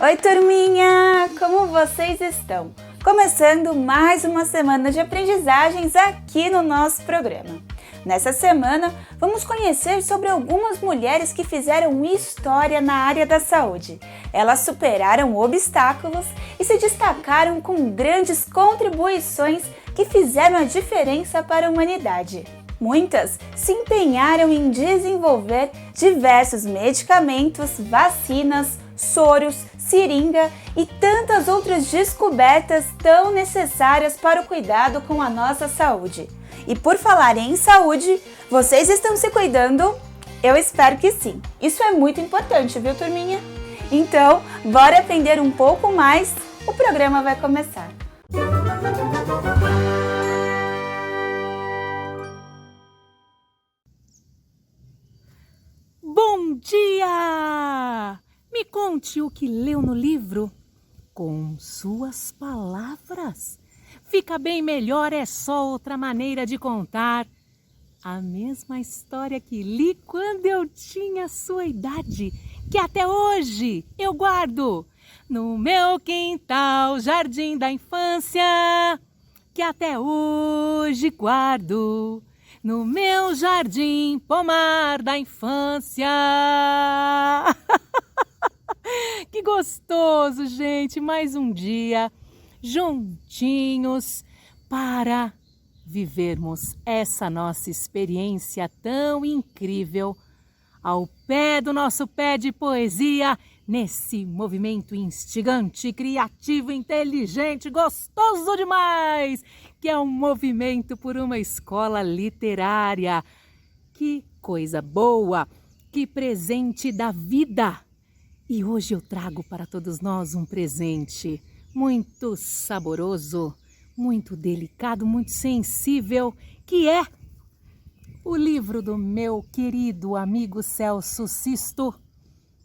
Oi, turminha! Como vocês estão? Começando mais uma semana de aprendizagens aqui no nosso programa. Nessa semana, vamos conhecer sobre algumas mulheres que fizeram história na área da saúde. Elas superaram obstáculos e se destacaram com grandes contribuições que fizeram a diferença para a humanidade. Muitas se empenharam em desenvolver diversos medicamentos, vacinas, soros, seringa e tantas outras descobertas tão necessárias para o cuidado com a nossa saúde. E por falar em saúde, vocês estão se cuidando? Eu espero que sim. Isso é muito importante, viu, turminha? Então, bora aprender um pouco mais? O programa vai começar. Bom dia! Me conte o que leu no livro com suas palavras. Fica bem melhor, é só outra maneira de contar a mesma história que li quando eu tinha sua idade, que até hoje eu guardo no meu quintal, jardim da infância, que até hoje guardo no meu jardim, pomar da infância. Que gostoso, gente! Mais um dia juntinhos para vivermos essa nossa experiência tão incrível ao pé do nosso pé de poesia, nesse movimento instigante, criativo, inteligente, gostoso demais, que é um movimento por uma escola literária. Que coisa boa, que presente da vida! E hoje eu trago para todos nós um presente muito saboroso, muito delicado, muito sensível, que é o livro do meu querido amigo Celso Sisto,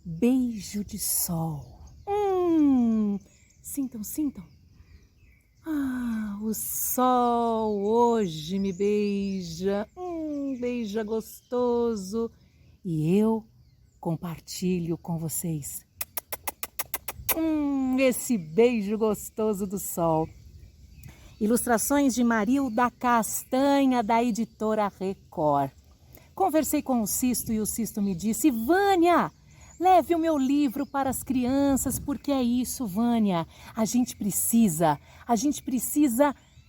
Beijo de Sol. Sintam, sintam. O sol hoje me beija, beija gostoso, e eu compartilho com vocês esse beijo gostoso do sol. Ilustrações de Marilda Castanha, da editora Record. Conversei com o Sisto e o Sisto me disse: Vânia, leve o meu livro para as crianças, porque é isso, Vânia. A gente precisa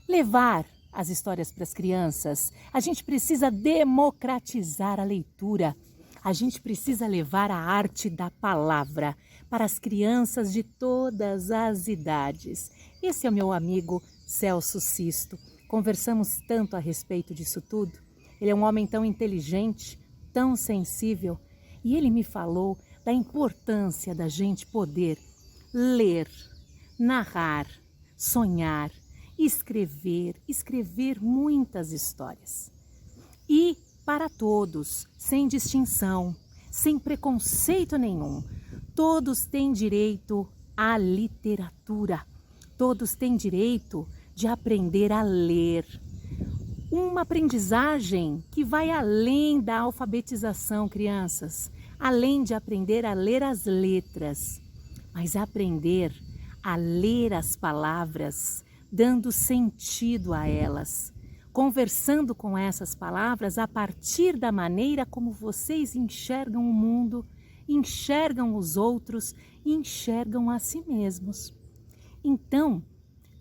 levar as histórias para as crianças. A gente precisa democratizar a leitura. A gente precisa levar a arte da palavra para as crianças de todas as idades. Esse é o meu amigo Celso Sisto. Conversamos tanto a respeito disso tudo. Ele é um homem tão inteligente, tão sensível, e ele me falou da importância da gente poder ler, narrar, sonhar, escrever muitas histórias. E para todos, sem distinção, sem preconceito nenhum. Todos têm direito à literatura. Todos têm direito de aprender a ler. Uma aprendizagem que vai além da alfabetização, crianças. Além de aprender a ler as letras, mas aprender a ler as palavras, dando sentido a elas. Conversando com essas palavras a partir da maneira como vocês enxergam o mundo, enxergam os outros e enxergam a si mesmos. Então,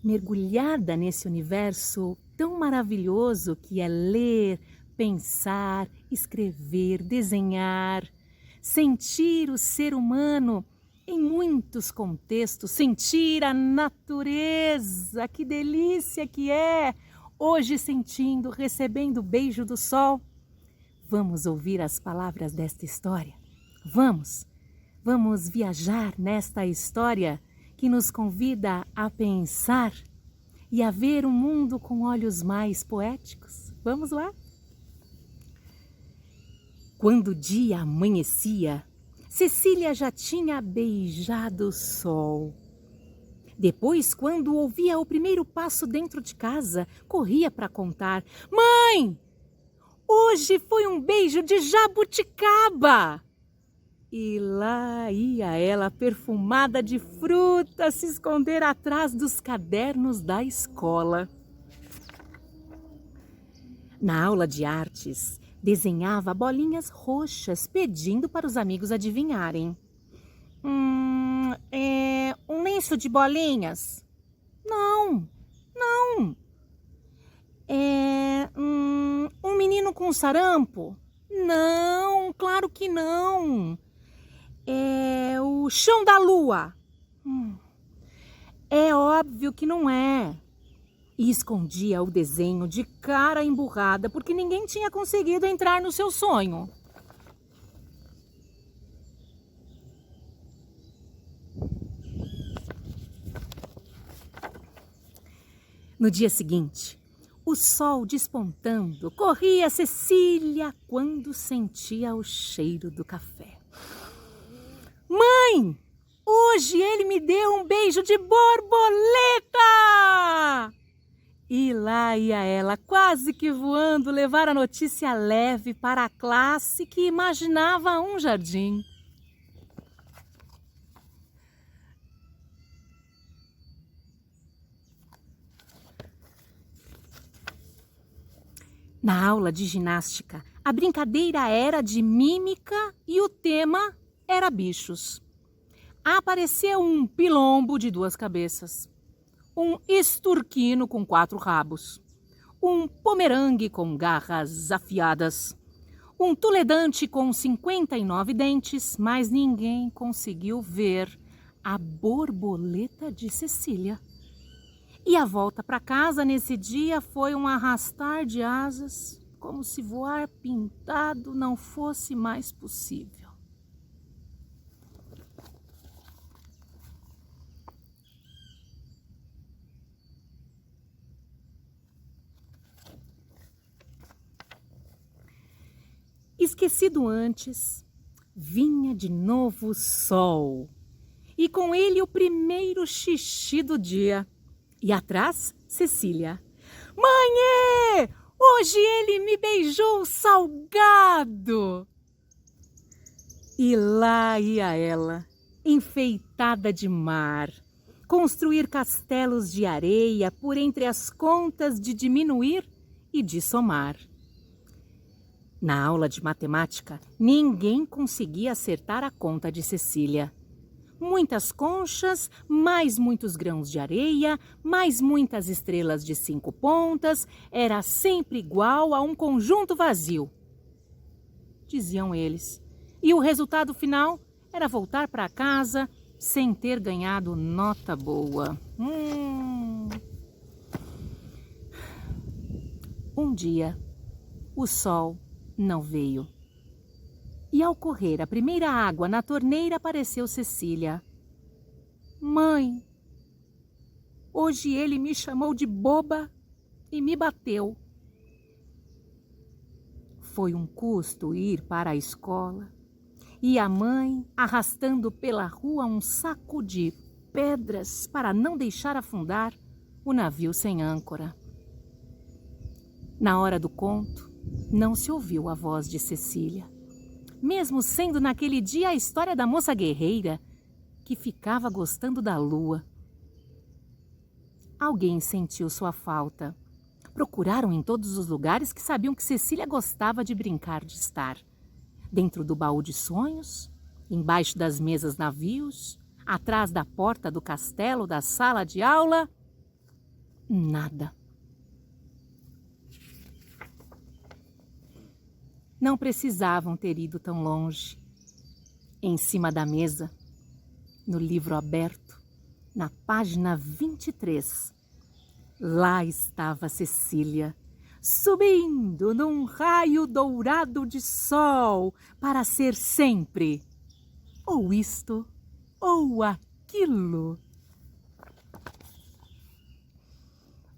mergulhada nesse universo tão maravilhoso que é ler, pensar, escrever, desenhar, sentir o ser humano em muitos contextos, sentir a natureza, que delícia que é! Hoje sentindo, recebendo o beijo do sol. Vamos ouvir as palavras desta história? Vamos viajar nesta história que nos convida a pensar e a ver o mundo com olhos mais poéticos. Vamos lá? Quando o dia amanhecia, Cecília já tinha beijado o sol. Depois, quando ouvia o primeiro passo dentro de casa, corria para contar: Mãe, hoje foi um beijo de jabuticaba! E lá ia ela, perfumada de fruta, se esconder atrás dos cadernos da escola. Na aula de artes, desenhava bolinhas roxas, pedindo para os amigos adivinharem. É um lenço de bolinhas? Não, não. É um menino com sarampo? Não, claro que não. É o chão da lua? É óbvio que não é. E escondia o desenho de cara emburrada, porque ninguém tinha conseguido entrar no seu sonho. No dia seguinte, o sol despontando, corria Cecília quando sentia o cheiro do café. Mãe, hoje ele me deu um beijo de borboleta! E lá ia ela, quase que voando, levar a notícia leve para a classe que imaginava um jardim. Na aula de ginástica, a brincadeira era de mímica e o tema era bichos. Apareceu um pilombo de 2 cabeças, um esturquino com 4 rabos, um pomerangue com garras afiadas, um tuledante com 59 dentes, mas ninguém conseguiu ver a borboleta de Cecília. E a volta para casa nesse dia foi um arrastar de asas, como se voar pintado não fosse mais possível. Esquecido antes, vinha de novo o sol, e com ele o primeiro xixi do dia. E atrás, Cecília. Mãe, hoje ele me beijou salgado! E lá ia ela, enfeitada de mar, construir castelos de areia por entre as contas de diminuir e de somar. Na aula de matemática, ninguém conseguia acertar a conta de Cecília. Muitas conchas, mais muitos grãos de areia, mais muitas estrelas de 5 pontas, era sempre igual a um conjunto vazio, diziam eles. E o resultado final era voltar para casa sem ter ganhado nota boa. Um dia, o sol não veio. E ao correr a primeira água na torneira apareceu Cecília. Mãe, hoje ele me chamou de boba e me bateu. Foi um custo ir para a escola e a mãe arrastando pela rua um saco de pedras para não deixar afundar o navio sem âncora. Na hora do conto, não se ouviu a voz de Cecília. Mesmo sendo naquele dia a história da moça guerreira que ficava gostando da lua. Alguém sentiu sua falta. Procuraram em todos os lugares que sabiam que Cecília gostava de brincar de estar. Dentro do baú de sonhos, embaixo das mesas navios, atrás da porta do castelo, da sala de aula. Nada. Não precisavam ter ido tão longe. Em cima da mesa, no livro aberto, na página 23, lá estava Cecília, subindo num raio dourado de sol para ser sempre ou isto ou aquilo.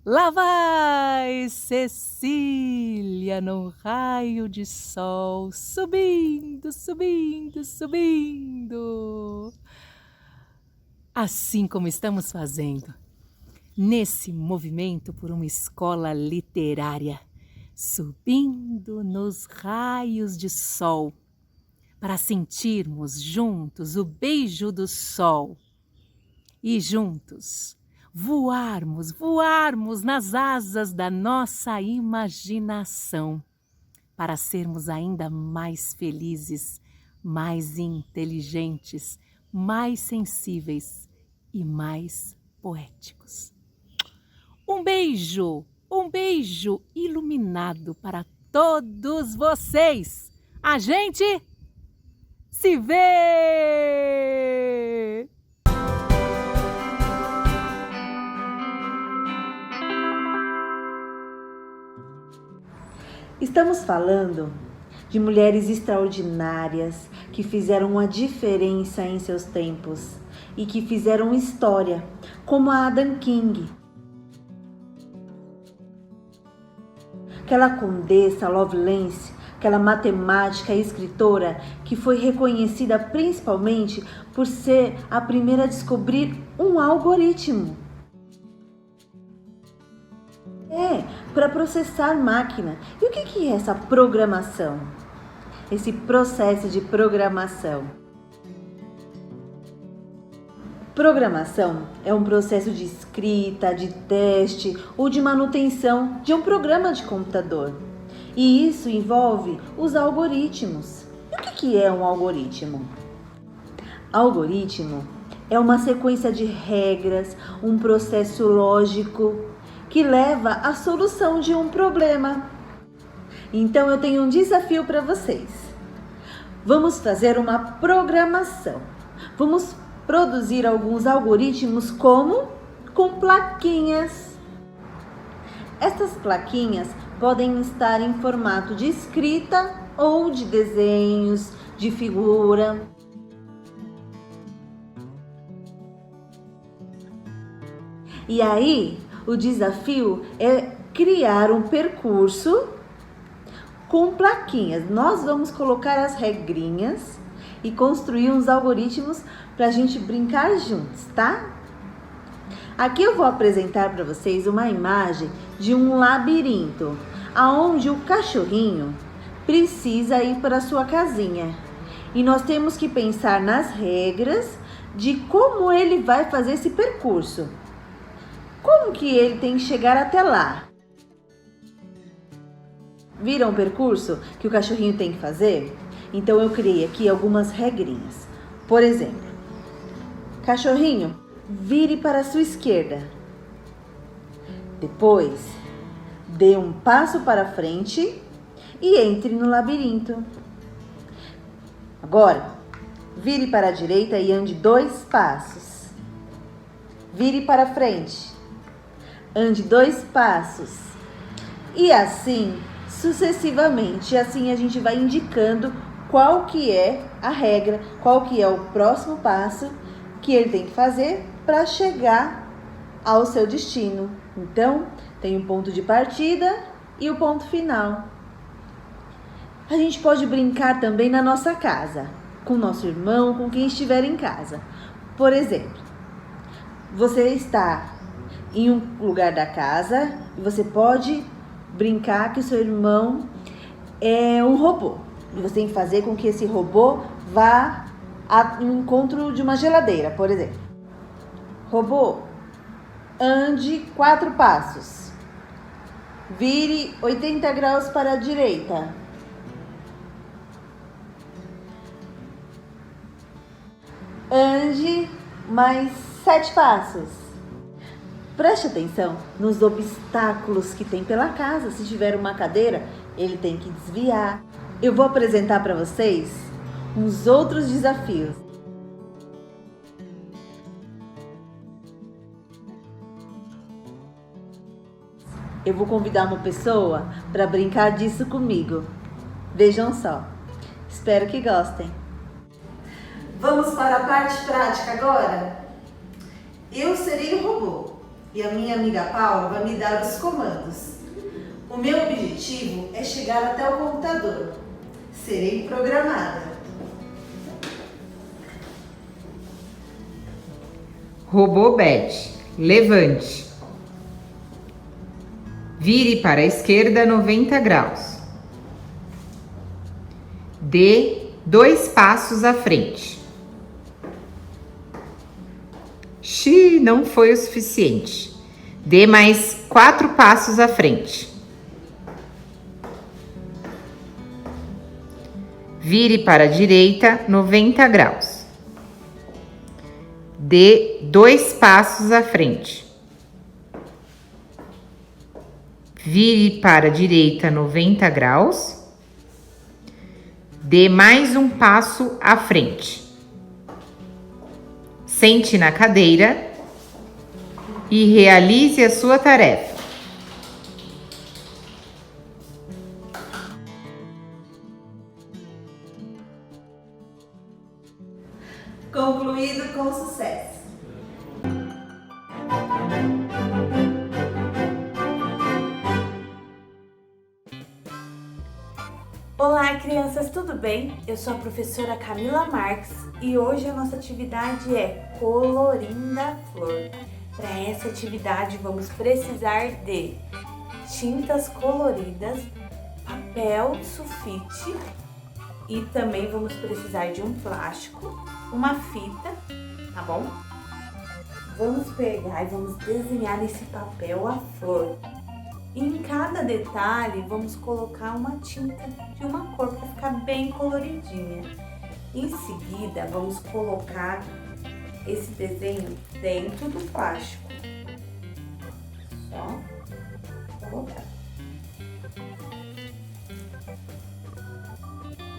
Lá vai Cecília num raio de sol, subindo, subindo, subindo. Assim como estamos fazendo, nesse movimento por uma escola literária, subindo nos raios de sol, para sentirmos juntos o beijo do sol e juntos voarmos nas asas da nossa imaginação para sermos ainda mais felizes, mais inteligentes, mais sensíveis e mais poéticos. Um beijo iluminado para todos vocês. A gente se vê! Estamos falando de mulheres extraordinárias que fizeram uma diferença em seus tempos e que fizeram história, como a Ada King. Aquela condessa Lovelace, aquela matemática e escritora que foi reconhecida principalmente por ser a primeira a descobrir um algoritmo. Para processar máquina. E o que é essa programação? Esse processo de programação. Programação é um processo de escrita, de teste ou de manutenção de um programa de computador. E isso envolve os algoritmos. E o que é um algoritmo? Algoritmo é uma sequência de regras, um processo lógico que leva à solução de um problema. Então eu tenho um desafio para vocês. Vamos fazer uma programação. Vamos produzir alguns algoritmos com plaquinhas. Essas plaquinhas podem estar em formato de escrita ou de desenhos, de figura. E aí, o desafio é criar um percurso com plaquinhas. Nós vamos colocar as regrinhas e construir uns algoritmos para a gente brincar juntos, tá? Aqui eu vou apresentar para vocês uma imagem de um labirinto, aonde o cachorrinho precisa ir para a sua casinha. E nós temos que pensar nas regras de como ele vai fazer esse percurso. Como que ele tem que chegar até lá? Viram o percurso que o cachorrinho tem que fazer? Então eu criei aqui algumas regrinhas. Por exemplo, cachorrinho, vire para a sua esquerda. Depois, dê um passo para frente e entre no labirinto. Agora, vire para a direita e ande 2 passos. Vire para frente. Ande 2 passos. E assim, sucessivamente. Assim a gente vai indicando qual que é a regra, qual que é o próximo passo que ele tem que fazer para chegar ao seu destino. Então, tem o ponto de partida e o ponto final. A gente pode brincar também na nossa casa, com nosso irmão, com quem estiver em casa. Por exemplo, você está em um lugar da casa e você pode brincar que o seu irmão é um robô. E você tem que fazer com que esse robô vá ao encontro de uma geladeira, por exemplo. Robô, ande 4 passos. Vire 80 graus para a direita. Ande mais 7 passos. Preste atenção nos obstáculos que tem pela casa. Se tiver uma cadeira, ele tem que desviar. Eu vou apresentar para vocês uns outros desafios. Eu vou convidar uma pessoa para brincar disso comigo. Vejam só. Espero que gostem. Vamos para a parte prática agora? Eu serei o robô e a minha amiga Paula vai me dar os comandos. O meu objetivo é chegar até o computador. Serei programada. Robô Beth, levante. Vire para a esquerda 90 graus. Dê 2 passos à frente. Xiii, não foi o suficiente. Dê mais 4 passos à frente. Vire para a direita 90 graus. Dê 2 passos à frente. Vire para a direita 90 graus. Dê mais um passo à frente. Sente na cadeira e realize a sua tarefa. Concluído com sucesso. Olá, crianças, tudo bem? Eu sou a professora Camila Marques e hoje a nossa atividade é Colorindo a Flor. Para essa atividade vamos precisar de tintas coloridas, papel sulfite e também vamos precisar de um plástico, uma fita, tá bom? Vamos pegar e vamos desenhar nesse papel a flor. E em cada detalhe vamos colocar uma tinta de uma cor para ficar bem coloridinha. Em seguida vamos colocar esse desenho dentro do plástico. Só colocar.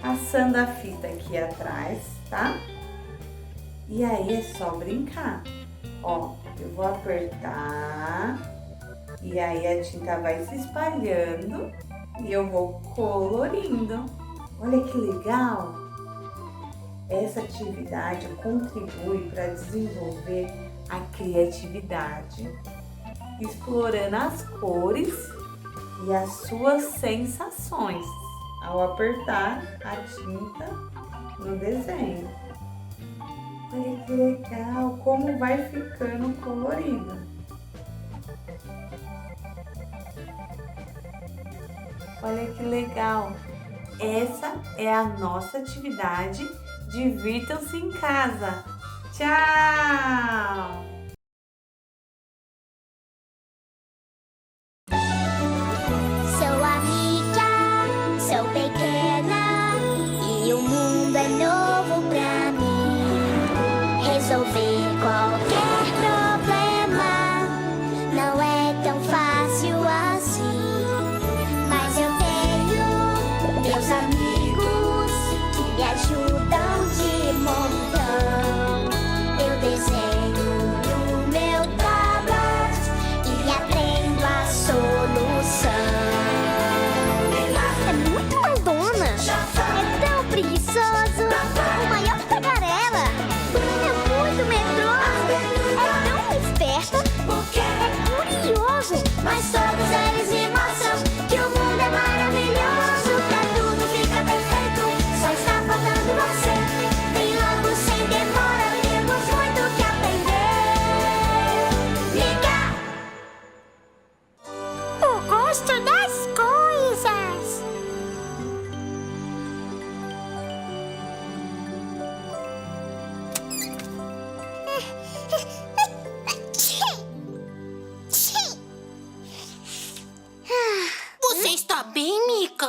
Passando a fita aqui atrás, tá? E aí é só brincar. Ó, eu vou apertar e aí a tinta vai se espalhando e eu vou colorindo. Olha que legal! Essa atividade contribui para desenvolver a criatividade, explorando as cores e as suas sensações ao apertar a tinta no desenho. Olha que legal, como vai ficando colorido. Olha que legal. Essa é a nossa atividade. Divirtam-se em casa. Tchau! Sou amiga, sou pequena e o mundo é novo pra mim. Resolver qualquer problema não é tão fácil assim. Mas eu tenho meus amigos que me ajudam de montão. Eu desenho no meu tablet e aprendo a solução. É muito mandona, é tão preguiçoso, o maior tagarela. É muito medroso, é tão esperto, é curioso, mas todos eles me mostram que o mundo é maravilhoso. Pra tudo fica perfeito, só está faltando você. Vem logo sem demora, temos muito que aprender. Liga! O gosto das coisas. Você está bem, Mica?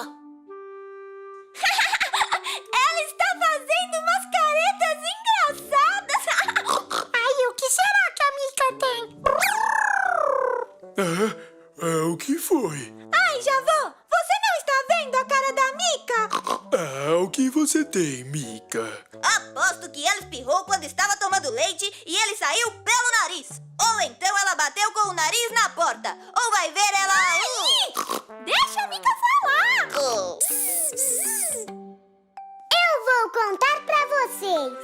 Ela está fazendo umas caretas engraçadas. Ai, o que será que a Mica tem? O que foi? Ai, Javô, você não está vendo a cara da Mica? O que você tem, Mica? Aposto que ela espirrou quando estava tomando leite e ele saiu pelo nariz. Ou então ela bateu com o nariz na porta. Ou vai ver ela... Deixa a Mica falar. Oh. Eu vou contar pra vocês.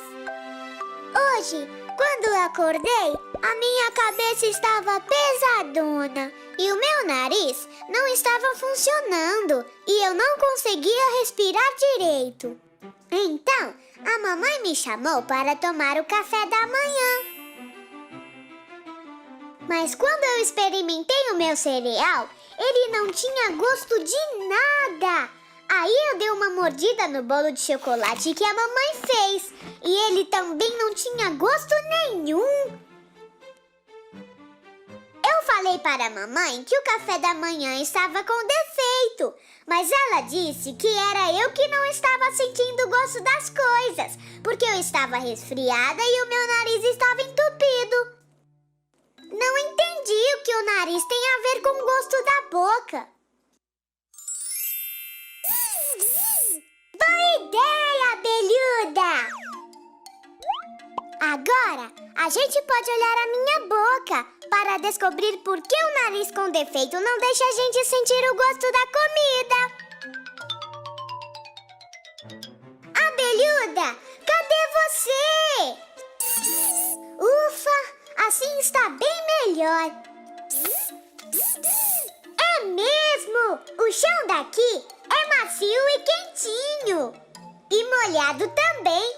Hoje, quando eu acordei, a minha cabeça estava pesadona e o meu nariz não estava funcionando e eu não conseguia respirar direito. Então, a mamãe me chamou para tomar o café da manhã. Mas quando eu experimentei o meu cereal, ele não tinha gosto de nada. Aí eu dei uma mordida no bolo de chocolate que a mamãe fez. E ele também não tinha gosto nenhum. Eu falei para a mamãe que o café da manhã estava com defeito, mas ela disse que era eu que não estava sentindo o gosto das coisas, porque eu estava resfriada e o meu nariz estava entupido. Não entendi o que o nariz tem a ver com o gosto da boca. Boa ideia, abelhuda! Agora, a gente pode olhar a minha boca para descobrir por que o nariz com defeito não deixa a gente sentir o gosto da comida. Abelhuda, cadê você? Ufa, assim está bem melhor. É mesmo! O chão daqui é macio e quentinho. E molhado também.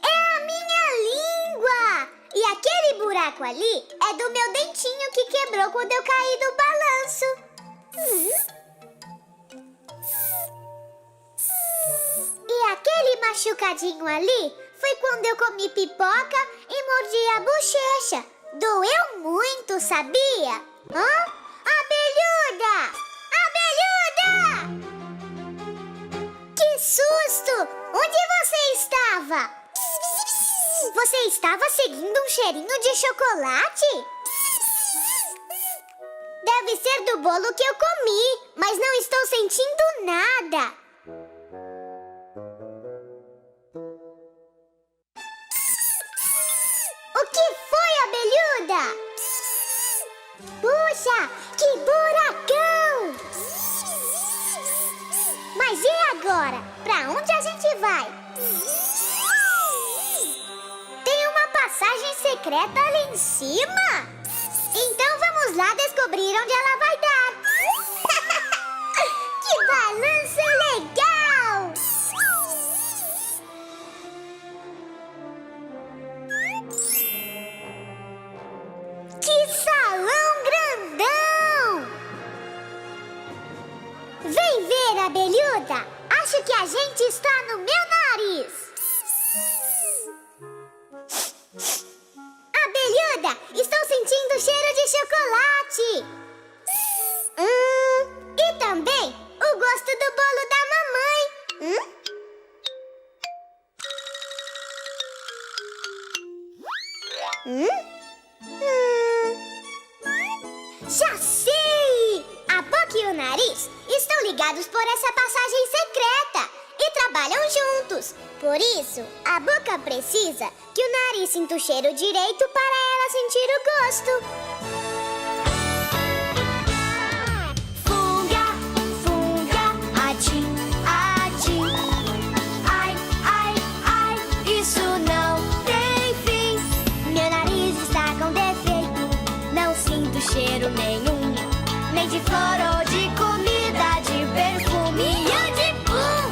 É a minha língua! E aquele buraco ali é do meu dentinho que quebrou quando eu caí do balanço. E aquele machucadinho ali foi quando eu comi pipoca e mordi a bochecha. Doeu muito, sabia? Hã? Abelhuda! Abelhuda! Que susto! Onde você estava? Você estava seguindo um cheirinho de chocolate? Deve ser do bolo que eu comi, mas não estou sentindo nada. O que foi, abelhuda? Puxa, que buracão! Mas e agora? Pra onde a gente vai? Tem uma passagem secreta ali em cima? Então vamos lá descobrir onde ela vai dar. Que balanço legal! Que salão grandão! Vem ver, abelhuda! Acho que a gente está no meu nariz! Abelhuda, estou sentindo cheiro de chocolate! E também o gosto do bolo da mamãe! Já sei! A boca e o nariz estão ligados por essa passagem secreta e trabalham juntos. Por isso, a boca precisa que o nariz sinta o cheiro direito para ela sentir o gosto. Funga, funga, atim, atim. Ai, ai, ai, isso não tem fim. Meu nariz está com defeito, não sinto cheiro nenhum. Nem de flor ou de comida, de perfume ou de pum.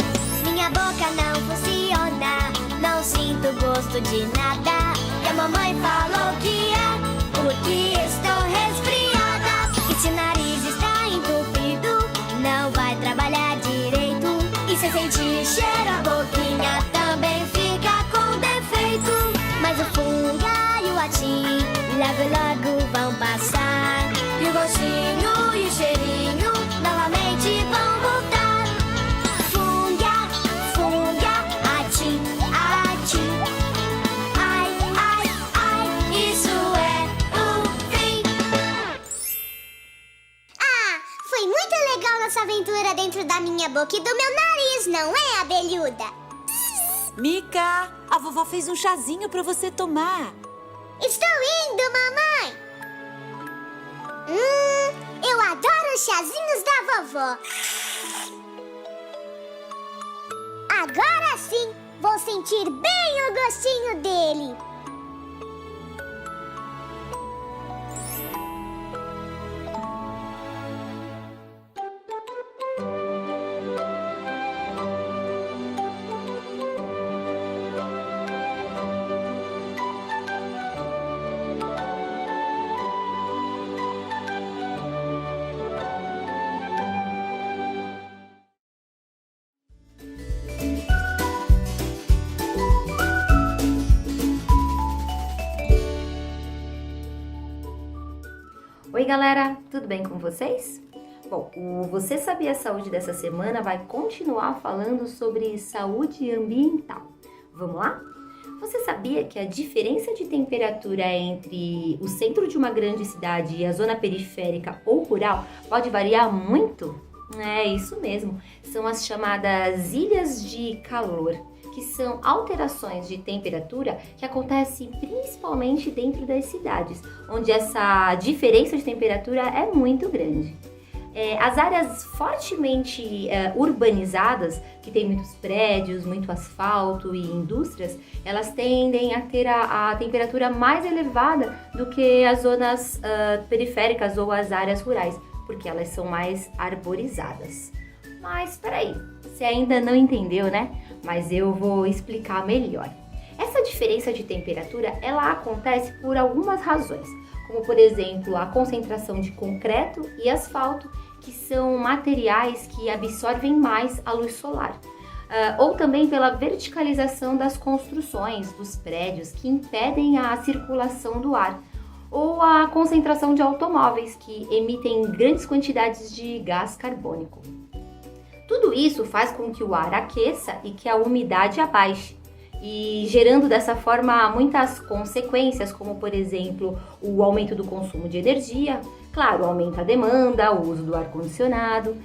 Minha boca não funciona, não sinto gosto de nada. E a mamãe falou que é porque estou resfriada. E se o nariz está entupido, não vai trabalhar direito. E se sentir cheiro, a boquinha também fica com defeito. Mas o funga e o atim logo logo vão passar. E o gostinho e o cheirinho novamente vão voltar. Funga, funga, atim, atim. Ai, ai, ai, isso é o fim. Ah, foi muito legal nossa aventura dentro da minha boca e do meu nariz, não é, abelhuda? Mica, a vovó fez um chazinho pra você tomar. Estou indo, mamãe! Eu adoro os chazinhos da vovó. Agora sim, vou sentir bem o gostinho dele. Oi galera, tudo bem com vocês? Bom, o Você Sabia Saúde dessa semana vai continuar falando sobre saúde ambiental. Vamos lá? Você sabia que a diferença de temperatura entre o centro de uma grande cidade e a zona periférica ou rural pode variar muito? É isso mesmo, são as chamadas ilhas de calor, que são alterações de temperatura que acontecem principalmente dentro das cidades, onde essa diferença de temperatura é muito grande. As áreas fortemente urbanizadas, que tem muitos prédios, muito asfalto e indústrias, elas tendem a ter a temperatura mais elevada do que as zonas periféricas ou as áreas rurais, porque elas são mais arborizadas. Mas peraí, você ainda não entendeu, né? Mas eu vou explicar melhor. Essa diferença de temperatura, ela acontece por algumas razões, como por exemplo a concentração de concreto e asfalto, que são materiais que absorvem mais a luz solar. Ou também pela verticalização das construções, dos prédios, que impedem a circulação do ar. Ou a concentração de automóveis, que emitem grandes quantidades de gás carbônico. Tudo isso faz com que o ar aqueça e que a umidade abaixe, e gerando dessa forma muitas consequências, como por exemplo o aumento do consumo de energia, claro, aumenta a demanda, o uso do ar-condicionado,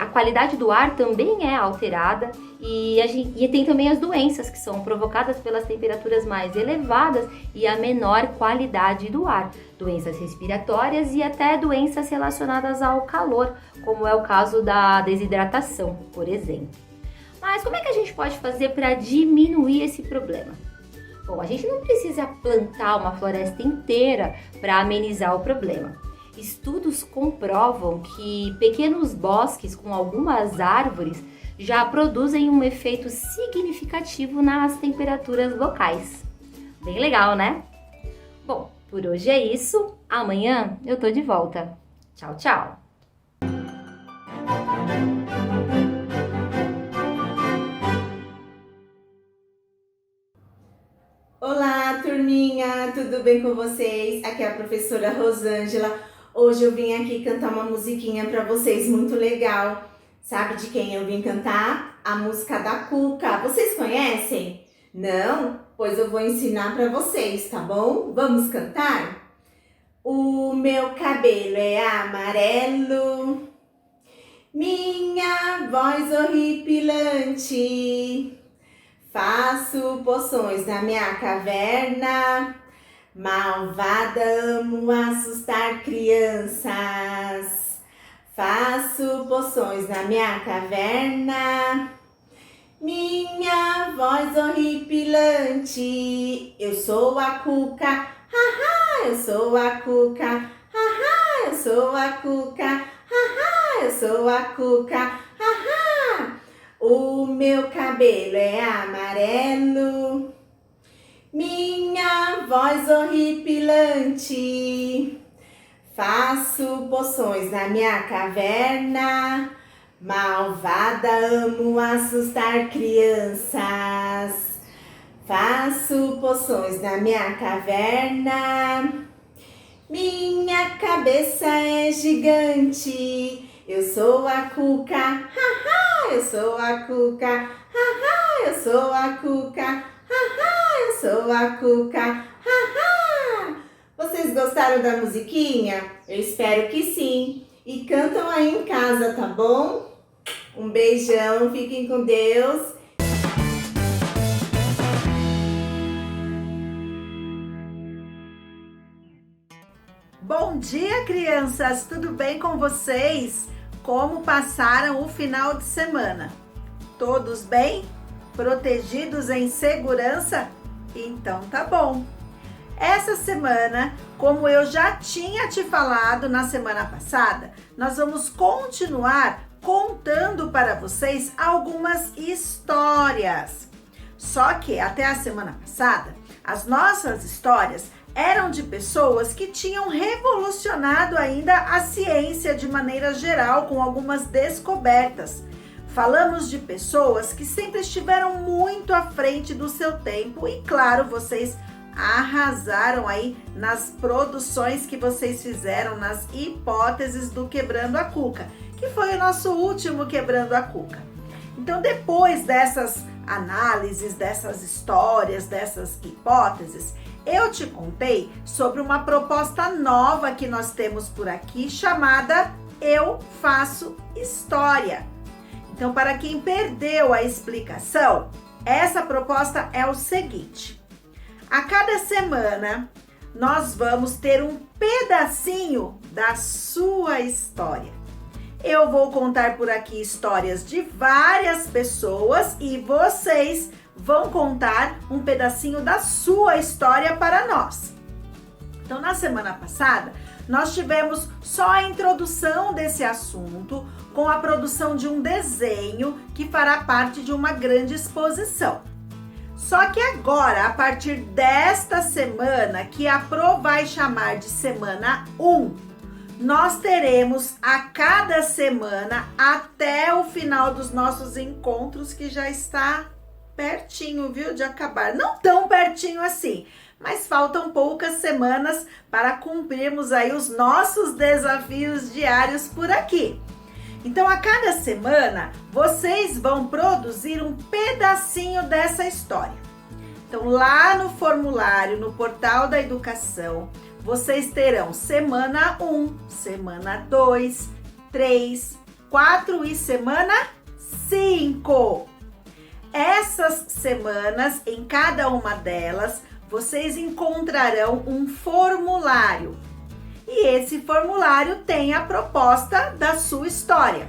a qualidade do ar também é alterada e tem também as doenças que são provocadas pelas temperaturas mais elevadas e a menor qualidade do ar, doenças respiratórias e até doenças relacionadas ao calor, como é o caso da desidratação, por exemplo. Mas como é que a gente pode fazer para diminuir esse problema? Bom, a gente não precisa plantar uma floresta inteira para amenizar o problema. Estudos comprovam que pequenos bosques com algumas árvores já produzem um efeito significativo nas temperaturas locais. Bem legal, né? Bom, por hoje é isso. Amanhã eu tô de volta. Tchau, tchau! Olá, turminha! Tudo bem com vocês? Aqui é a professora Rosângela. Hoje eu vim aqui cantar uma musiquinha para vocês muito legal. Sabe de quem eu vim cantar? A música da Cuca. Vocês conhecem? Não? Pois eu vou ensinar para vocês, tá bom? Vamos cantar? O meu cabelo é amarelo, minha voz horripilante. Faço poções na minha caverna, malvada, amo assustar crianças. Faço poções na minha caverna, minha voz horripilante. Eu sou a Cuca, haha, eu sou a Cuca, haha, eu sou a Cuca, haha, eu sou a Cuca, haha. O meu cabelo é amarelo, minha voz horripilante. Faço poções na minha caverna, malvada, amo assustar crianças. Faço poções na minha caverna, minha cabeça é gigante. Eu sou a Cuca, haha, eu sou a Cuca, haha, eu sou a Cuca, haha, eu sou a Cuca, haha. Vocês gostaram da musiquinha? Eu espero que sim. E cantam aí em casa, tá bom? Um beijão, fiquem com Deus. Bom dia, crianças! Tudo bem com vocês? Como passaram o final de semana? Todos bem? Protegidos em segurança? Então tá bom! Essa semana, como eu já tinha te falado na semana passada, nós vamos continuar contando para vocês algumas histórias. Só que até a semana passada, as nossas histórias eram de pessoas que tinham revolucionado ainda a ciência de maneira geral, com algumas descobertas. Falamos de pessoas que sempre estiveram muito à frente do seu tempo e, claro, vocês arrasaram aí nas produções que vocês fizeram, nas hipóteses do Quebrando a Cuca, que foi o nosso último Quebrando a Cuca. Então, depois dessas análises, dessas histórias, dessas hipóteses, eu te contei sobre uma proposta nova que nós temos por aqui, chamada Eu Faço História. Então, para quem perdeu a explicação, essa proposta é o seguinte: a cada semana nós vamos ter um pedacinho da sua história. Eu vou contar por aqui histórias de várias pessoas e vocês vão contar um pedacinho da sua história para nós. Então, na semana passada, nós tivemos só a introdução desse assunto com a produção de um desenho que fará parte de uma grande exposição. Só que agora, a partir desta semana, que a Pro vai chamar de semana 1, nós teremos a cada semana até o final dos nossos encontros, que já está pertinho, viu, de acabar. Não tão pertinho assim, mas faltam poucas semanas para cumprirmos aí os nossos desafios diários por aqui. Então, a cada semana, vocês vão produzir um pedacinho dessa história. Então, lá no formulário, no Portal da Educação, vocês terão semana 1, semana 2, 3, 4 e semana 5. Essas semanas, em cada uma delas, vocês encontrarão um formulário. E esse formulário tem a proposta da sua história.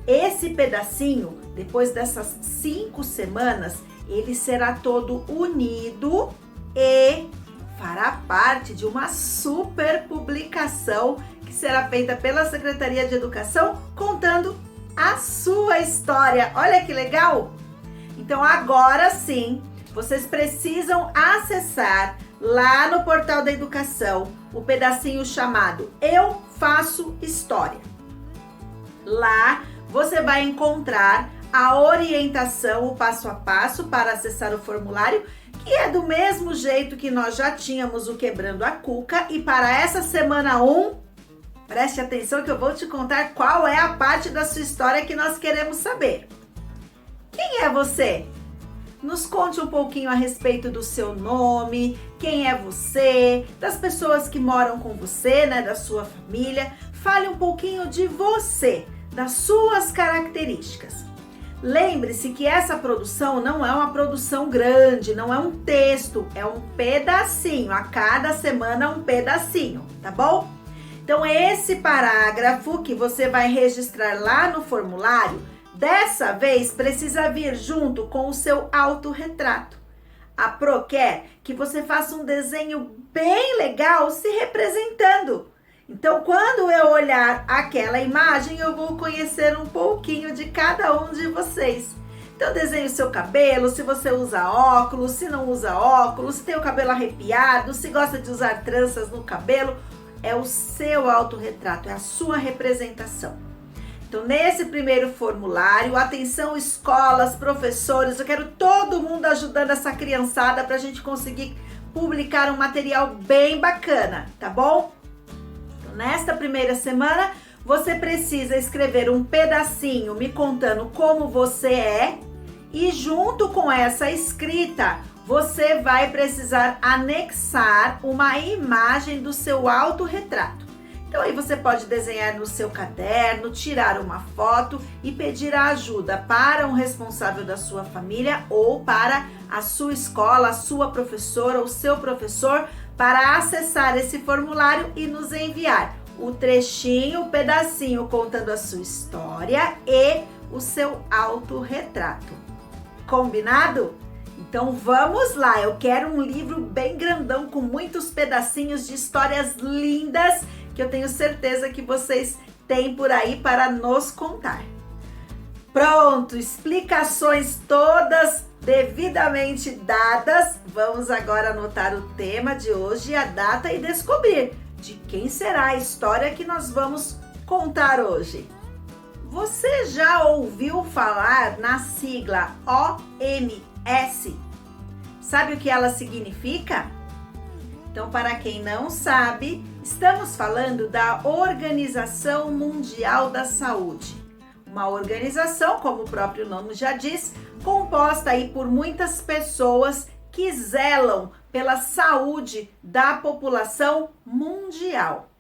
Esse pedacinho, depois dessas 5 semanas, ele será todo unido e fará parte de uma super publicação que será feita pela Secretaria de Educação contando a sua história. Olha que legal! Então agora sim, vocês precisam acessar lá no Portal da Educação o pedacinho chamado Eu Faço História. Lá você vai encontrar a orientação, o passo a passo para acessar o formulário, que é do mesmo jeito que nós já tínhamos o Quebrando a Cuca. E para essa semana 1, preste atenção que eu vou te contar qual é a parte da sua história que nós queremos saber. Quem é você? Nos conte um pouquinho a respeito do seu nome, quem é você, das pessoas que moram com você, né, da sua família. Fale um pouquinho de você, das suas características. Lembre-se que essa produção não é uma produção grande, não é um texto, é um pedacinho. A cada semana um pedacinho, tá bom? Então, esse parágrafo que você vai registrar lá no formulário, dessa vez precisa vir junto com o seu autorretrato. A Pro quer que você faça um desenho bem legal se representando. Então, quando eu olhar aquela imagem, eu vou conhecer um pouquinho de cada um de vocês. Então, desenhe o seu cabelo, se você usa óculos, se não usa óculos, se tem o cabelo arrepiado, se gosta de usar tranças no cabelo. É o seu autorretrato, é a sua representação. Então, nesse primeiro formulário, atenção escolas, professores, eu quero todo mundo ajudando essa criançada para a gente conseguir publicar um material bem bacana, tá bom? Então, nesta primeira semana, você precisa escrever um pedacinho me contando como você é e junto com essa escrita, você vai precisar anexar uma imagem do seu autorretrato. Então aí você pode desenhar no seu caderno, tirar uma foto e pedir a ajuda para um responsável da sua família ou para a sua escola, a sua professora ou o seu professor para acessar esse formulário e nos enviar o trechinho, o pedacinho contando a sua história e o seu autorretrato. Combinado? Então vamos lá, eu quero um livro bem grandão com muitos pedacinhos de histórias lindas que eu tenho certeza que vocês têm por aí para nos contar. Pronto, explicações todas devidamente dadas. Vamos agora anotar o tema de hoje, a data e descobrir de quem será a história que nós vamos contar hoje. Você já ouviu falar na sigla OMS? Sabe o que ela significa? Então, para quem não sabe, estamos falando da Organização Mundial da Saúde. Uma organização, como o próprio nome já diz, composta aí por muitas pessoas que zelam pela saúde da população mundial.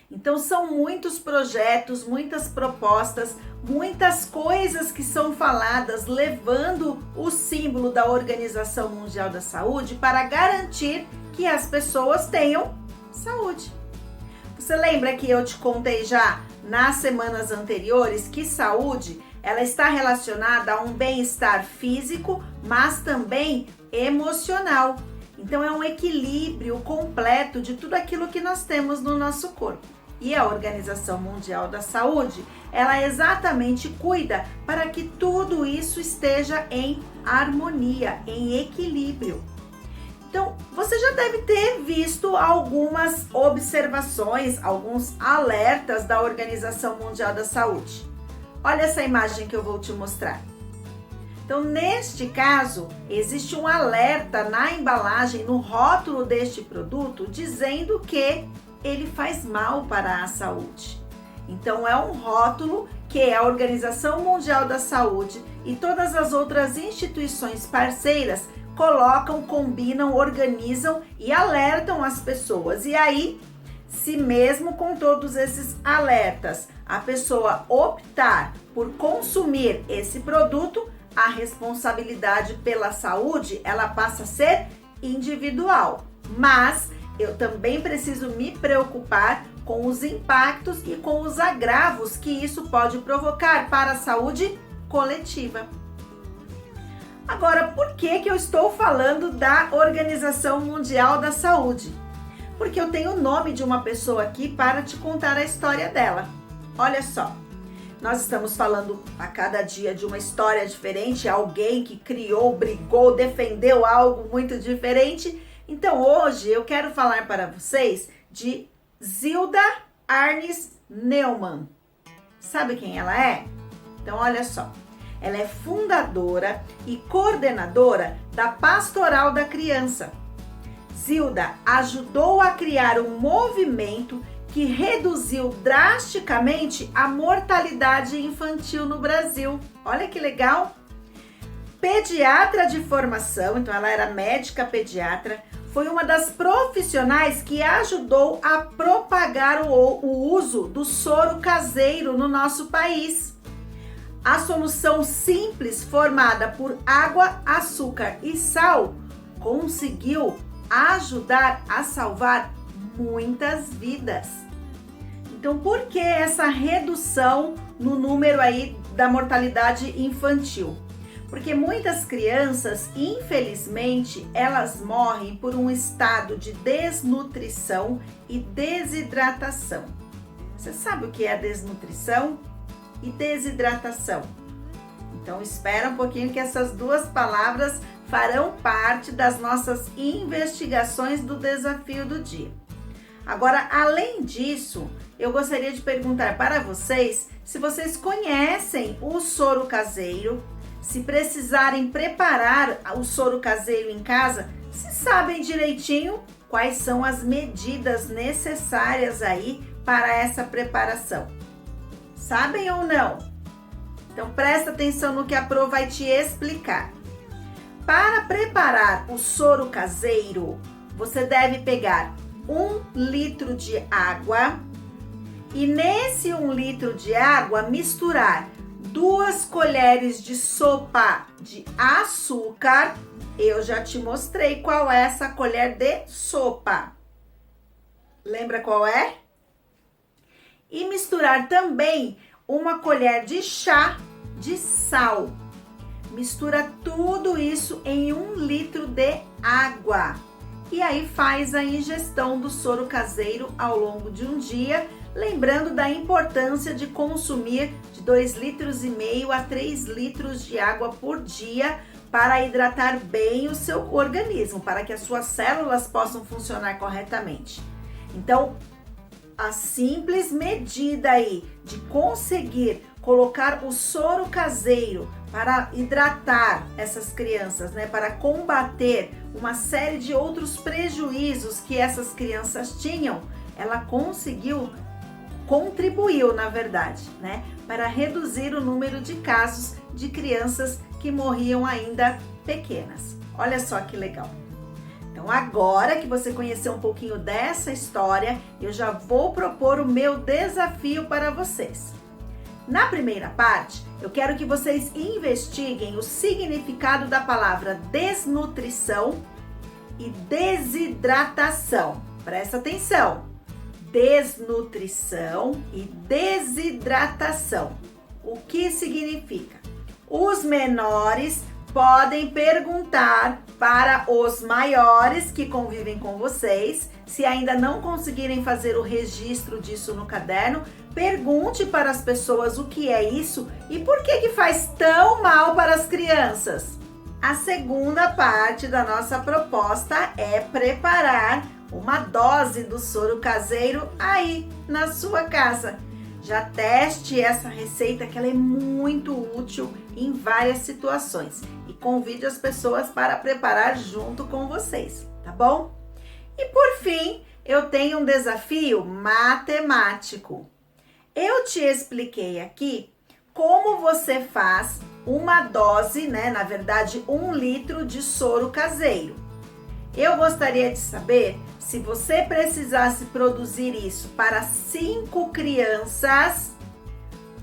Então, são muitos projetos, muitas propostas, muitas coisas que são faladas, levando o símbolo da Organização Mundial da Saúde para garantir que as pessoas tenham saúde. Você lembra que eu te contei já nas semanas anteriores que saúde, ela está relacionada a um bem-estar físico, mas também emocional. Então, é um equilíbrio completo de tudo aquilo que nós temos no nosso corpo. E a Organização Mundial da Saúde, ela exatamente cuida para que tudo isso esteja em harmonia, em equilíbrio. Então, você já deve ter visto algumas observações, alguns alertas da Organização Mundial da Saúde. Olha essa imagem que eu vou te mostrar. Então, neste caso, existe um alerta na embalagem, no rótulo deste produto, dizendo que ele faz mal para a saúde. Então, é um rótulo que a Organização Mundial da Saúde e todas as outras instituições parceiras colocam, combinam, organizam e alertam as pessoas. E aí, se mesmo com todos esses alertas, a pessoa optar por consumir esse produto, a responsabilidade pela saúde, ela passa a ser individual. Mas eu também preciso me preocupar com os impactos e com os agravos que isso pode provocar para a saúde coletiva. Agora, por que eu estou falando da Organização Mundial da Saúde? Porque eu tenho o nome de uma pessoa aqui para te contar a história dela. Olha só, nós estamos falando a cada dia de uma história diferente, alguém que criou, brigou, defendeu algo muito diferente. Então, hoje eu quero falar para vocês de Zilda Arnes Neumann. Sabe quem ela é? Então, olha só. Ela é fundadora e coordenadora da Pastoral da Criança. Zilda ajudou a criar um movimento que reduziu drasticamente a mortalidade infantil no Brasil. Olha que legal! Pediatra de formação, então ela era médica pediatra, foi uma das profissionais que ajudou a propagar o uso do soro caseiro no nosso país. A solução simples, formada por água, açúcar e sal, conseguiu ajudar a salvar muitas vidas. Então, por que essa redução no número aí da mortalidade infantil? Porque muitas crianças, infelizmente, elas morrem por um estado de desnutrição e desidratação. Você sabe o que é desnutrição e desidratação? Então, espera um pouquinho que essas duas palavras farão parte das nossas investigações do desafio do dia. Agora, além disso, eu gostaria de perguntar para vocês se vocês conhecem o soro caseiro, se precisarem preparar o soro caseiro em casa, se sabem direitinho quais são as medidas necessárias aí para essa preparação. Sabem ou não? Então presta atenção no que a Pro vai te explicar. Para preparar o soro caseiro, você deve pegar 1 litro de água e nesse 1 litro de água misturar 2 colheres de sopa de açúcar. Eu já te mostrei qual é essa colher de sopa. Lembra qual é? E misturar também 1 colher de chá de sal. Mistura tudo isso em 1 litro de água. E aí faz a ingestão do soro caseiro ao longo de um dia, lembrando da importância de consumir de 2,5 litros a 3 litros de água por dia para hidratar bem o seu organismo, para que as suas células possam funcionar corretamente. Então, a simples medida aí de conseguir colocar o soro caseiro para hidratar essas crianças, né, para combater uma série de outros prejuízos que essas crianças tinham, ela contribuiu, na verdade, né, para reduzir o número de casos de crianças que morriam ainda pequenas. Olha só que legal. Então, agora que você conheceu um pouquinho dessa história, eu já vou propor o meu desafio para vocês. Na primeira parte, eu quero que vocês investiguem o significado da palavra desnutrição e desidratação. Presta atenção. Desnutrição e desidratação. O que significa? Os menores podem perguntar para os maiores que convivem com vocês. Se ainda não conseguirem fazer o registro disso no caderno, pergunte para as pessoas o que é isso e por que faz tão mal para as crianças. A segunda parte da nossa proposta é preparar uma dose do soro caseiro aí na sua casa. Já teste essa receita, que ela é muito útil em várias situações, e convide as pessoas para preparar junto com vocês, tá bom? E por fim, eu tenho um desafio matemático. Eu te expliquei aqui como você faz uma dose, né? Na verdade, 1 litro de soro caseiro. Eu gostaria de saber, se você precisasse produzir isso para 5 crianças,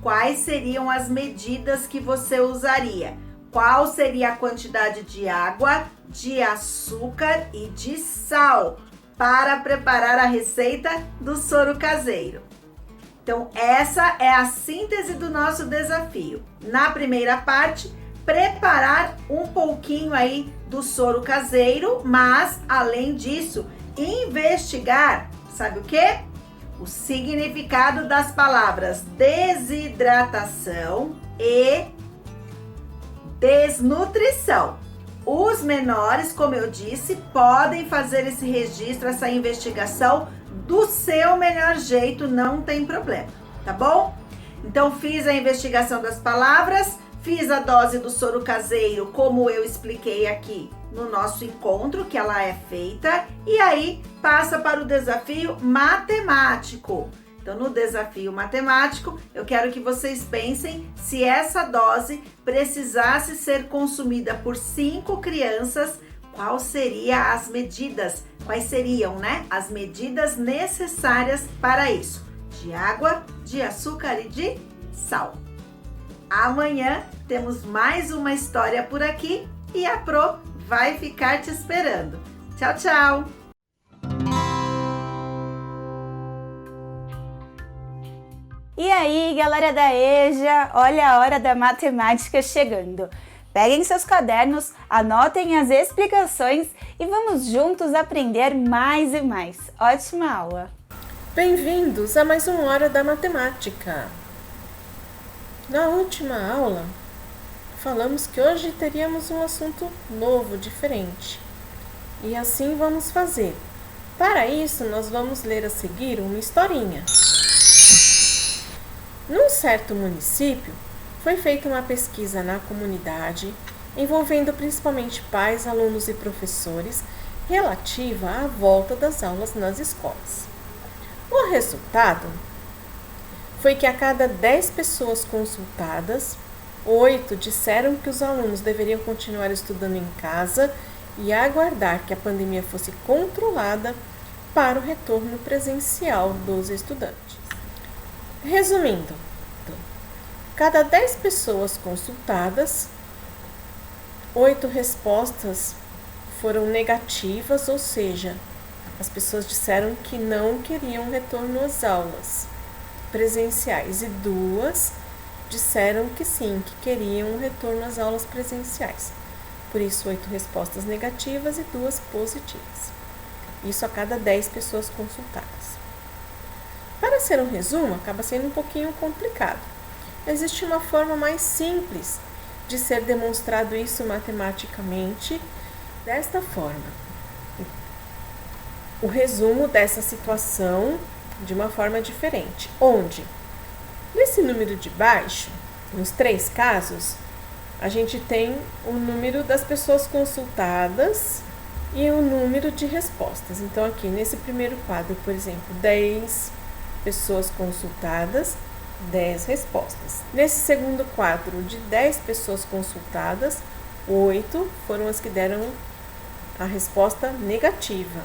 quais seriam as medidas que você usaria? Qual seria a quantidade de água, de açúcar e de sal para preparar a receita do soro caseiro? Então, essa é a síntese do nosso desafio. Na primeira parte, preparar um pouquinho aí do soro caseiro, mas, além disso, investigar, sabe o quê? O significado das palavras desidratação e desnutrição. Os menores, como eu disse, podem fazer esse registro, essa investigação do seu melhor jeito, não tem problema, tá bom? Então, fiz a investigação das palavras, fiz a dose do soro caseiro, como eu expliquei aqui no nosso encontro, que ela é feita, e aí passa para o desafio matemático. Então, no desafio matemático, eu quero que vocês pensem se essa dose precisasse ser consumida por 5 crianças, quais seriam as medidas? Quais seriam, né? As medidas necessárias para isso? De água, de açúcar e de sal. Amanhã temos mais uma história por aqui e a Pro vai ficar te esperando. Tchau, tchau! E aí, galera da EJA, olha a hora da matemática chegando. Peguem seus cadernos, anotem as explicações e vamos juntos aprender mais e mais. Ótima aula! Bem-vindos a mais uma hora da matemática. Na última aula, falamos que hoje teríamos um assunto novo, diferente. E assim vamos fazer. Para isso, nós vamos ler a seguir uma historinha. Num certo município, foi feita uma pesquisa na comunidade, envolvendo principalmente pais, alunos e professores, relativa à volta das aulas nas escolas. O resultado foi que a cada 10 pessoas consultadas, 8 disseram que os alunos deveriam continuar estudando em casa e aguardar que a pandemia fosse controlada para o retorno presencial dos estudantes. Resumindo, cada 10 pessoas consultadas, 8 respostas foram negativas, ou seja, as pessoas disseram que não queriam retorno às aulas presenciais e 2 disseram que sim, que queriam um retorno às aulas presenciais. Por isso, 8 respostas negativas e 2 positivas. Isso a cada 10 pessoas consultadas. Para ser um resumo, acaba sendo um pouquinho complicado. Existe uma forma mais simples de ser demonstrado isso matematicamente, desta forma. O resumo dessa situação de uma forma diferente, onde, nesse número de baixo, nos 3 casos, a gente tem o número das pessoas consultadas e o número de respostas. Então, aqui nesse primeiro quadro, por exemplo, 10 pessoas consultadas, 10 respostas. Nesse segundo quadro, de 10 pessoas consultadas, 8 foram as que deram a resposta negativa.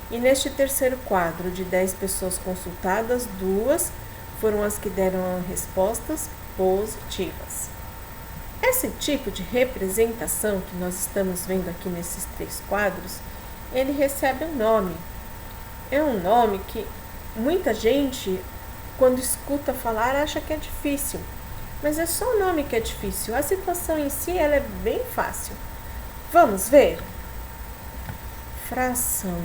E neste terceiro quadro, de 10 pessoas consultadas, 2 foram as que deram respostas positivas. Esse tipo de representação que nós estamos vendo aqui nesses 3 quadros, ele recebe um nome. É um nome que muita gente, quando escuta falar, acha que é difícil. Mas é só o nome que é difícil. A situação em si, ela é bem fácil. Vamos ver? Fração.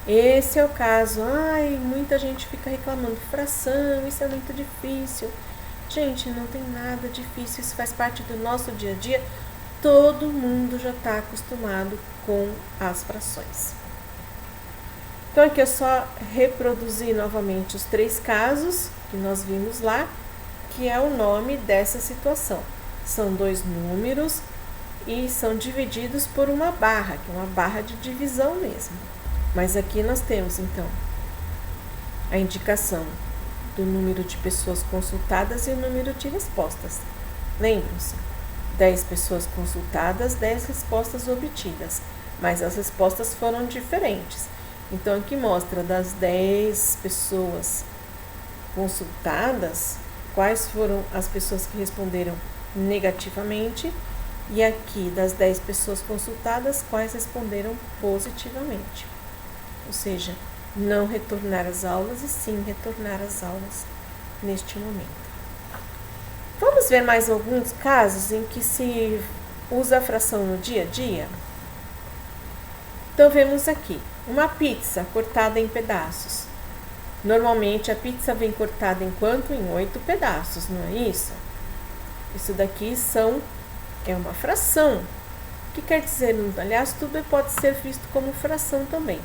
Esse é o caso. Ai, muita gente fica reclamando. Fração, isso é muito difícil. Gente, não tem nada difícil. Isso faz parte do nosso dia a dia. Todo mundo já está acostumado com as frações. Então, aqui eu só reproduzi novamente os 3 casos que nós vimos lá, que é o nome dessa situação. São 2 números e são divididos por uma barra, que é uma barra de divisão mesmo. Mas aqui nós temos, então, a indicação do número de pessoas consultadas e o número de respostas. Lembram-se? 10 pessoas consultadas, 10 respostas obtidas, mas as respostas foram diferentes. Então, aqui mostra das 10 pessoas consultadas, quais foram as pessoas que responderam negativamente, e aqui das 10 pessoas consultadas, quais responderam positivamente. Ou seja, não retornar às aulas e sim retornar às aulas neste momento. Vamos ver mais alguns casos em que se usa a fração no dia a dia? Então, vemos aqui uma pizza cortada em pedaços. Normalmente, a pizza vem cortada em quanto? Em 8 pedaços, não é isso? Isso daqui é uma fração. O que quer dizer? Aliás, tudo pode ser visto como fração também.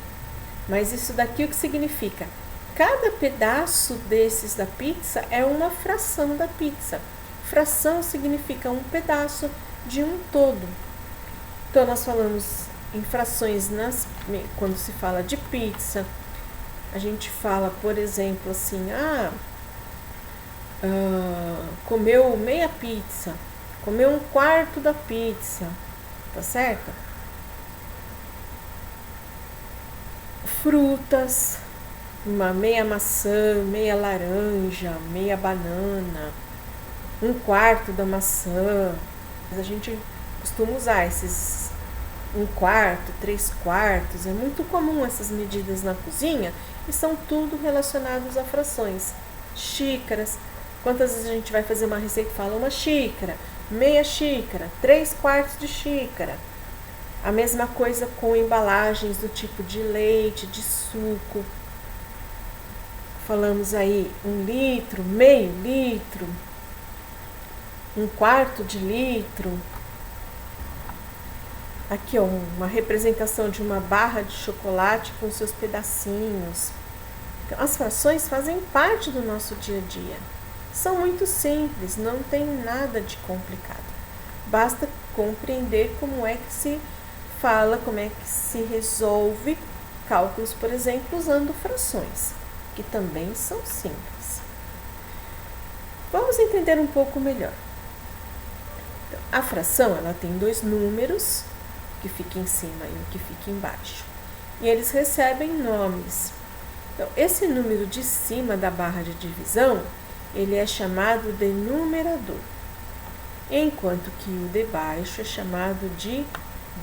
Mas isso daqui o que significa? Cada pedaço desses da pizza é uma fração da pizza. Fração significa um pedaço de um todo. Então, nós falamos em frações quando se fala de pizza. A gente fala, por exemplo, assim, comeu meia pizza, comeu um quarto da pizza, tá certo? Frutas, uma meia maçã, meia laranja, meia banana, um quarto da maçã. A gente costuma usar esses 1/4, 3/4, é muito comum essas medidas na cozinha e são tudo relacionados a frações. Xícaras, quantas vezes a gente vai fazer uma receita e fala uma xícara, meia xícara, 3/4 de xícara. A mesma coisa com embalagens do tipo de leite, de suco. Falamos aí 1 litro, meio litro, 1/4 de litro. Aqui, ó, uma representação de uma barra de chocolate com seus pedacinhos. Então, as frações fazem parte do nosso dia a dia. São muito simples, não tem nada de complicado. Basta compreender como é que se fala, como é que se resolve cálculos, por exemplo, usando frações, que também são simples. Vamos entender um pouco melhor. Então, a fração, ela tem 2 números, que fica em cima e o que fica embaixo. E eles recebem nomes. Então, esse número de cima da barra de divisão, ele é chamado de numerador, enquanto que o de baixo é chamado de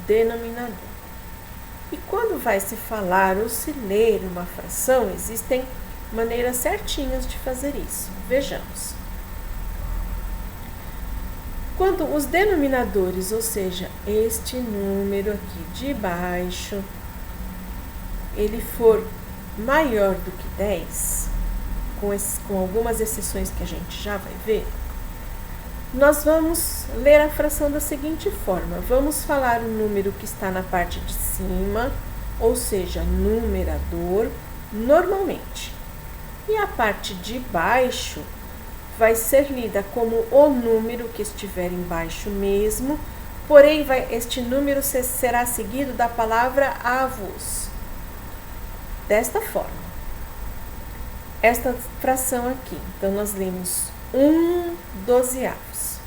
denominador. E quando vai se falar ou se ler uma fração, existem maneiras certinhas de fazer isso. Vejamos. Quando os denominadores, ou seja, este número aqui de baixo, ele for maior do que 10, com algumas exceções que a gente já vai ver, nós vamos ler a fração da seguinte forma. Vamos falar o número que está na parte de cima, ou seja, numerador, normalmente. E a parte de baixo vai ser lida como o número que estiver embaixo mesmo, Porém, este número será seguido da palavra avos. Desta forma. Esta fração aqui. Então, nós lemos 1/12.